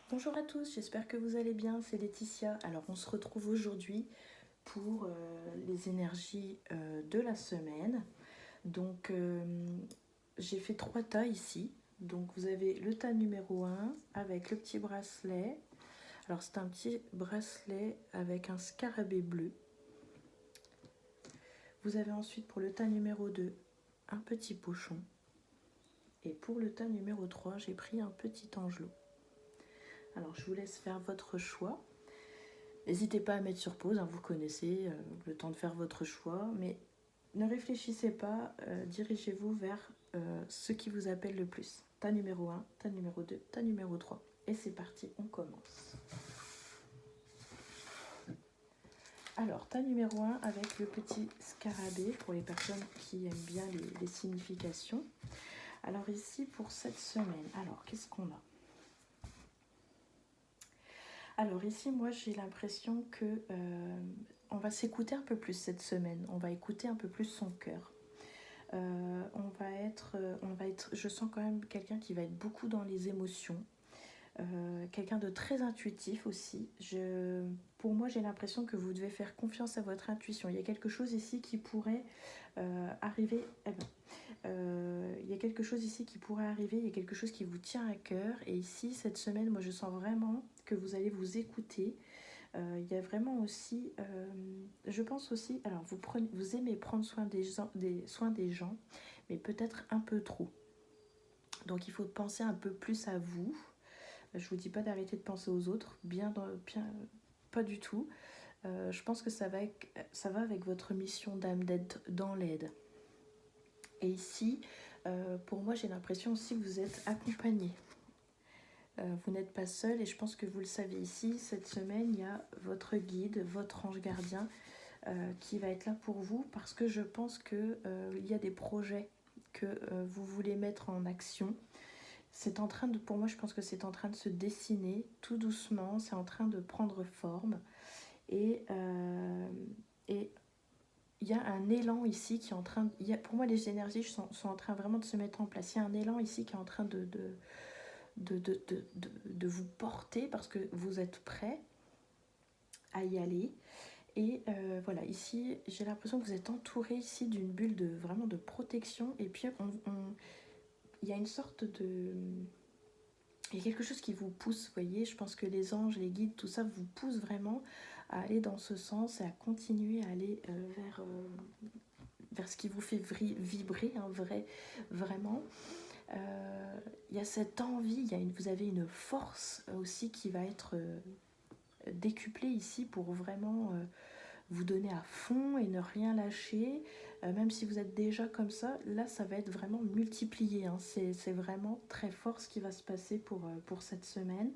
Bonjour à tous, j'espère que vous allez bien, c'est Laetitia. Alors on se retrouve aujourd'hui pour les énergies de la semaine. Donc j'ai fait 3 tas ici. Donc vous avez le tas numéro 1 avec le petit bracelet. Alors c'est un petit bracelet avec un scarabée bleu. Vous avez ensuite pour le tas numéro 2 un petit pochon. Et pour le tas numéro 3 j'ai pris un petit angelot. Alors je vous laisse faire votre choix. N'hésitez pas à mettre sur pause, vous connaissez le temps de faire votre choix, mais ne réfléchissez pas, dirigez-vous vers ce qui vous appelle le plus. Tas numéro 1, tas numéro 2, tas numéro 3. Et c'est parti, on commence. Alors, tas numéro 1 avec le petit scarabée pour les personnes qui aiment bien les significations. Alors ici, pour cette semaine, alors qu'est-ce qu'on a ? Alors ici, moi, j'ai l'impression que on va s'écouter un peu plus cette semaine. On va écouter un peu plus son cœur. On va être, je sens quand même quelqu'un qui va être beaucoup dans les émotions. Quelqu'un de très intuitif aussi. Pour moi, j'ai l'impression que vous devez faire confiance à votre intuition. Il y a quelque chose ici qui pourrait arriver. Il y a quelque chose ici qui pourrait arriver. Il y a quelque chose qui vous tient à cœur. Et ici, cette semaine, moi, je sens vraiment que vous allez vous écouter. Il y a vraiment aussi, je pense aussi, alors vous aimez prendre soin des gens, mais peut-être un peu trop. Donc il faut penser un peu plus à vous. Je vous dis pas d'arrêter de penser aux autres, bien pas du tout. Je pense que ça va avec votre mission d'âme d'être dans l'aide. Et ici, pour moi, j'ai l'impression aussi que vous êtes accompagné. Vous n'êtes pas seul et je pense que vous le savez ici, cette semaine, il y a votre guide, votre ange gardien qui va être là pour vous parce que je pense qu'il y a des projets que vous voulez mettre en action. C'est en train de, pour moi, je pense que c'est en train de se dessiner tout doucement, c'est en train de prendre forme et il y a un élan ici qui est en train, pour moi les énergies sont en train vraiment de se mettre en place. Il y a un élan ici qui est en train de vous porter parce que vous êtes prêt à y aller. Et voilà, ici, j'ai l'impression que vous êtes entouré ici d'une bulle vraiment de protection. Et puis, il y a une sorte de... Il y a quelque chose qui vous pousse, vous voyez. Je pense que les anges, les guides, tout ça vous pousse vraiment à aller dans ce sens et à continuer à aller vers ce qui vous fait vibrer, vraiment. Il y a cette envie, vous avez une force aussi qui va être décuplée ici pour vraiment vous donner à fond et ne rien lâcher. Même si vous êtes déjà comme ça, là ça va être vraiment multiplié. C'est vraiment très fort ce qui va se passer pour cette semaine.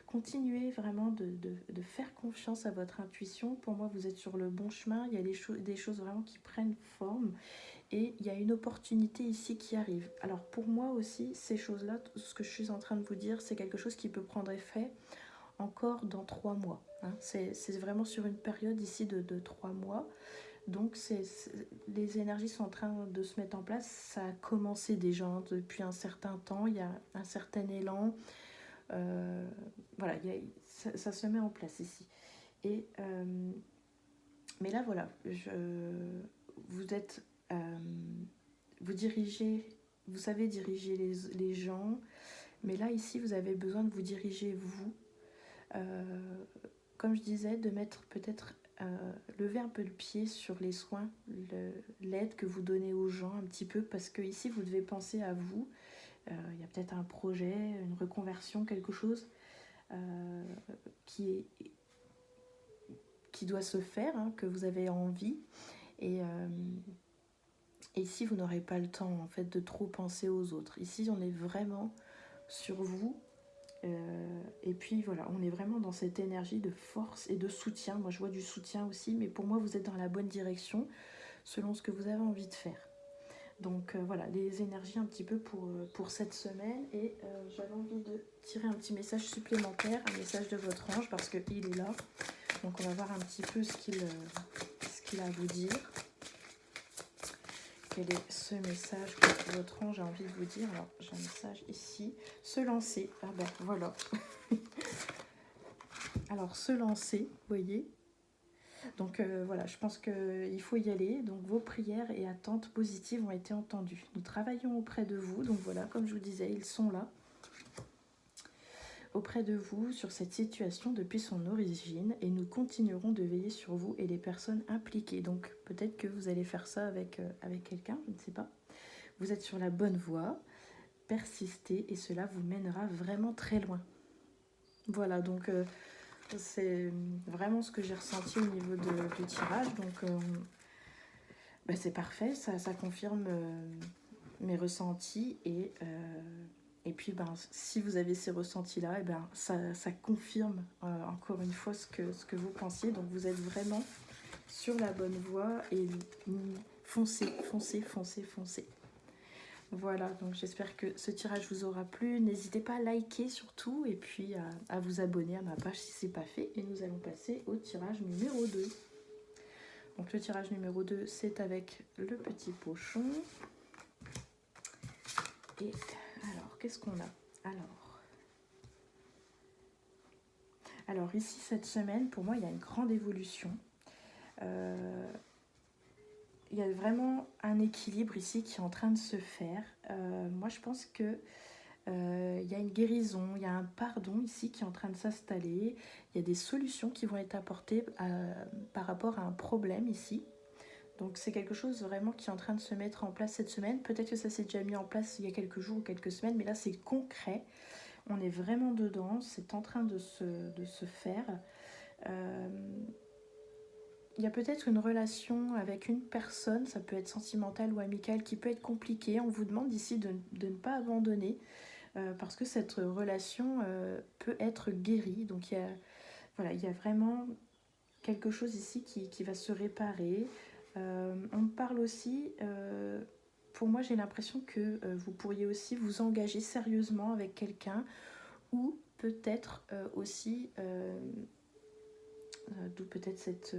Continuez vraiment de faire confiance à votre intuition. Pour moi, vous êtes sur le bon chemin. Il y a des choses vraiment qui prennent forme. Et il y a une opportunité ici qui arrive. Alors pour moi aussi, ces choses-là, ce que je suis en train de vous dire, c'est quelque chose qui peut prendre effet encore dans 3 mois. C'est vraiment sur une période ici de 3 mois. Donc les énergies sont en train de se mettre en place. Ça a commencé déjà depuis un certain temps. Il y a un certain élan. Voilà, ça se met en place ici. Et, mais là, voilà, vous êtes... vous dirigez, vous savez diriger les gens, mais là ici vous avez besoin de vous diriger vous. Comme je disais, de mettre peut-être lever un peu le pied sur les soins, l'aide que vous donnez aux gens un petit peu, parce que ici vous devez penser à vous. Il y a peut-être un projet, une reconversion, quelque chose qui doit se faire, que vous avez envie. Et ici, vous n'aurez pas le temps en fait de trop penser aux autres. Ici, on est vraiment sur vous. Et puis voilà, on est vraiment dans cette énergie de force et de soutien. Moi, je vois du soutien aussi, mais pour moi, vous êtes dans la bonne direction selon ce que vous avez envie de faire. Donc voilà, les énergies un petit peu pour cette semaine. Et j'avais envie de tirer un petit message supplémentaire, un message de votre ange, parce qu'il est là. Donc on va voir un petit peu ce qu'il a à vous dire. quel est ce message que votre ange a envie de vous dire. Alors, j'ai un message ici. Se lancer. Ah ben, voilà. Alors, se lancer, vous voyez. Donc, voilà, je pense qu'il faut y aller. Donc, vos prières et attentes positives ont été entendues. Nous travaillons auprès de vous. Donc, voilà, comme je vous disais, ils sont là. Auprès de vous sur cette situation depuis son origine et nous continuerons de veiller sur vous et les personnes impliquées. Donc peut-être que vous allez faire ça avec quelqu'un, je ne sais pas. Vous êtes sur la bonne voie, persistez et cela vous mènera vraiment très loin. Voilà, donc c'est vraiment ce que j'ai ressenti au niveau du tirage. Donc ben c'est parfait, ça confirme mes ressentis et puis, ben, si vous avez ces ressentis-là, et ben, ça confirme encore une fois ce que vous pensiez. Donc, vous êtes vraiment sur la bonne voie et foncez, foncez, foncez, foncez. Voilà, donc j'espère que ce tirage vous aura plu. N'hésitez pas à liker surtout et puis à vous abonner à ma page si ce n'est pas fait. Et nous allons passer au tirage numéro 2. Donc, le tirage numéro 2, c'est avec le petit pochon. Et alors, qu'est-ce qu'on a ? Alors ici, cette semaine, pour moi, il y a une grande évolution. Il y a vraiment un équilibre ici qui est en train de se faire. Moi, je pense que il y a une guérison, il y a un pardon ici qui est en train de s'installer. Il y a des solutions qui vont être apportées par rapport à un problème ici. Donc c'est quelque chose vraiment qui est en train de se mettre en place cette semaine. Peut-être que ça s'est déjà mis en place il y a quelques jours ou quelques semaines, mais là c'est concret. On est vraiment dedans, c'est en train de se faire. Il y a peut-être une relation avec une personne, ça peut être sentimental ou amical, qui peut être compliquée. On vous demande ici de ne pas abandonner parce que cette relation peut être guérie. Donc il y a vraiment quelque chose ici qui va se réparer. On parle aussi, pour moi j'ai l'impression que vous pourriez aussi vous engager sérieusement avec quelqu'un ou peut-être aussi, d'où peut-être cette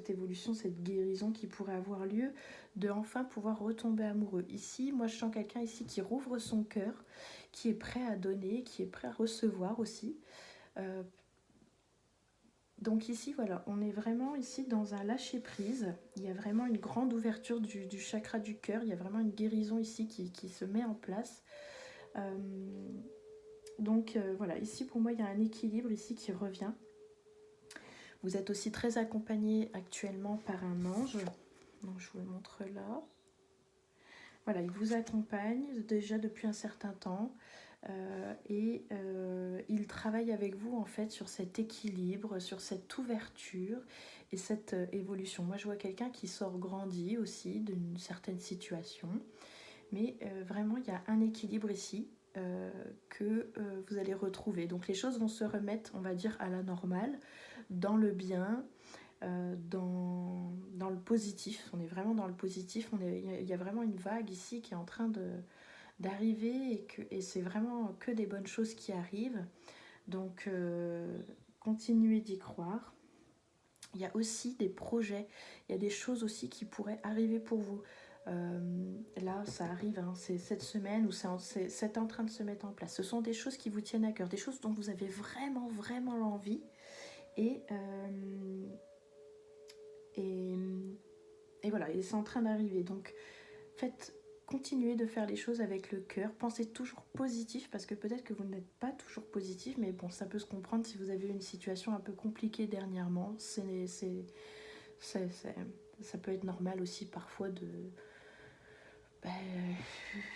évolution, cette guérison qui pourrait avoir lieu, de enfin pouvoir retomber amoureux. Ici, moi je sens quelqu'un ici qui rouvre son cœur, qui est prêt à donner, qui est prêt à recevoir aussi. Donc ici, voilà, on est vraiment ici dans un lâcher-prise. Il y a vraiment une grande ouverture du chakra du cœur. Il y a vraiment une guérison ici qui se met en place. Donc voilà, ici pour moi, il y a un équilibre ici qui revient. Vous êtes aussi très accompagné actuellement par un ange. Donc je vous le montre là. Voilà, il vous accompagne déjà depuis un certain temps. Il travaille avec vous en fait sur cet équilibre, sur cette ouverture et cette évolution. Moi je vois quelqu'un qui sort grandi aussi d'une certaine situation, mais vraiment il y a un équilibre ici que vous allez retrouver. Donc les choses vont se remettre, on va dire, à la normale, dans le bien, dans le positif. On est vraiment dans le positif, il y a vraiment une vague ici qui est en train d'arriver et c'est vraiment que des bonnes choses qui arrivent. Donc continuez d'y croire. Il y a aussi des projets, il y a des choses aussi qui pourraient arriver pour vous. Là ça arrive, hein, c'est cette semaine où c'est en train de se mettre en place. Ce sont des choses qui vous tiennent à cœur, des choses dont vous avez vraiment vraiment l'envie et voilà, et c'est en train d'arriver. Donc continuez de faire les choses avec le cœur. Pensez toujours positif parce que peut-être que vous n'êtes pas toujours positif, mais bon, ça peut se comprendre si vous avez eu une situation un peu compliquée dernièrement. Ça peut être normal aussi parfois de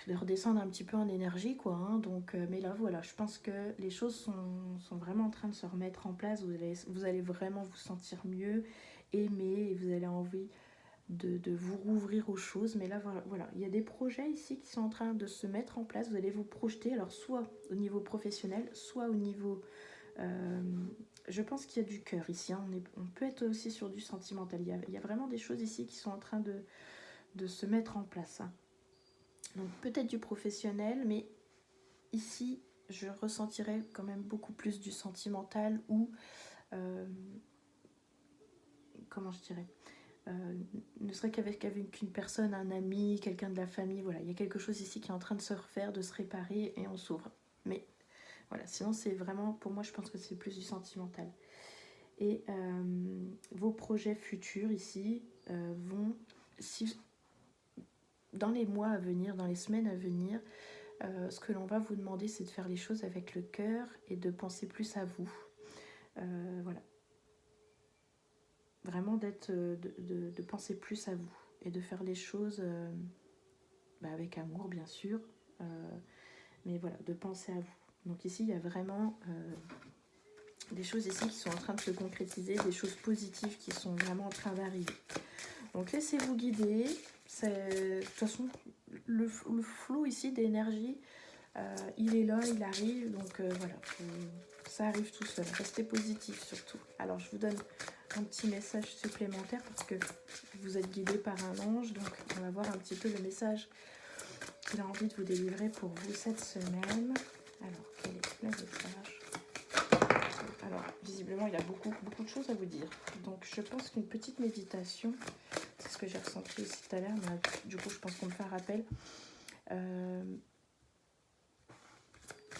redescendre un petit peu en énergie, quoi. Hein. Donc, mais là, voilà, je pense que les choses sont vraiment en train de se remettre en place. Vous allez vraiment vous sentir mieux, aimer, et vous allez envie de vous rouvrir aux choses. Mais là, voilà, il y a des projets ici qui sont en train de se mettre en place. Vous allez vous projeter, alors soit au niveau professionnel, soit au niveau... je pense qu'il y a du cœur ici. Hein. On peut être aussi sur du sentimental. Il y a vraiment des choses ici qui sont en train de se mettre en place. Hein. Donc peut-être du professionnel, mais ici, je ressentirais quand même beaucoup plus du sentimental ou... comment je dirais ne serait qu'avec une personne, un ami, quelqu'un de la famille, voilà, il y a quelque chose ici qui est en train de se refaire, de se réparer et on s'ouvre. Mais voilà, sinon c'est vraiment, pour moi je pense que c'est plus du sentimental. Et vos projets futurs ici vont, si, dans les mois à venir, dans les semaines à venir, ce que l'on va vous demander, c'est de faire les choses avec le cœur et de penser plus à vous. Voilà. Vraiment de penser plus à vous et de faire les choses avec amour, bien sûr. Mais voilà, de penser à vous. Donc ici, il y a vraiment des choses ici qui sont en train de se concrétiser, des choses positives qui sont vraiment en train d'arriver. Donc laissez-vous guider. De toute façon, le flot ici d'énergie, il est là, il arrive. Donc voilà, ça arrive tout seul. Restez positif surtout. Alors je vous donne un petit message supplémentaire parce que vous êtes guidé par un ange. Donc on va voir un petit peu le message qu'il a envie de vous délivrer pour vous cette semaine. Alors, quel est le message? Alors, visiblement, il y a beaucoup de choses à vous dire. Donc, je pense qu'une petite méditation, c'est ce que j'ai ressenti aussi tout à l'heure, mais du coup, je pense qu'on me fait un rappel.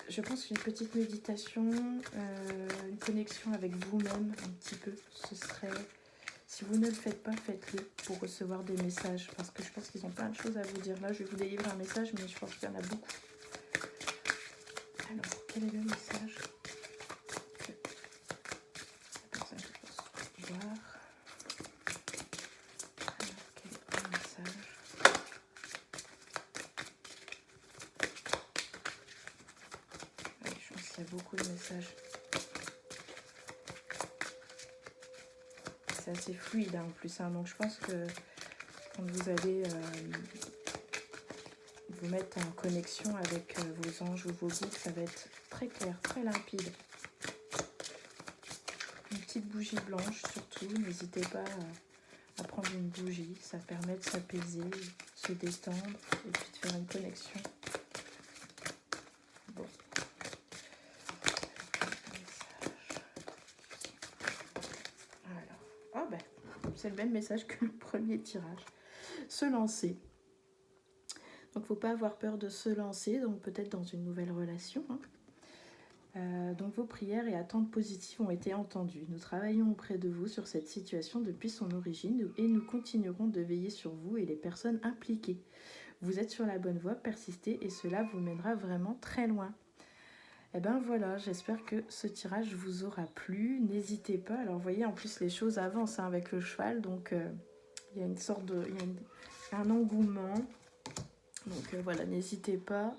Je pense qu'une petite méditation, une connexion avec vous-même un petit peu, ce serait... Si vous ne le faites pas, faites-le pour recevoir des messages. Parce que je pense qu'ils ont plein de choses à vous dire. Là, je vais vous délivrer un message, mais je pense qu'il y en a beaucoup. Alors, quel est le message que la personne que je pense voir? Alors, quel est le message? Oui, je pense qu'il y a beaucoup de messages. C'est assez fluide en plus. Donc, je pense que quand vous allez vous mettre en connexion avec vos anges ou vos guides, ça va être très clair, très limpide. Une petite bougie blanche surtout, n'hésitez pas à prendre une bougie, ça permet de s'apaiser, de se détendre et puis de faire une connexion. Bon. Alors, c'est le même message que le premier tirage. Se lancer. Donc, il ne faut pas avoir peur de se lancer, donc peut-être dans une nouvelle relation. Donc vos prières et attentes positives ont été entendues. Nous travaillons auprès de vous sur cette situation depuis son origine et nous continuerons de veiller sur vous et les personnes impliquées. Vous êtes sur la bonne voie, persistez et cela vous mènera vraiment très loin. Et ben voilà, j'espère que ce tirage vous aura plu. N'hésitez pas. Alors vous voyez, en plus les choses avancent avec le cheval, donc il y a une sorte de... Il y a un engouement. Donc voilà, n'hésitez pas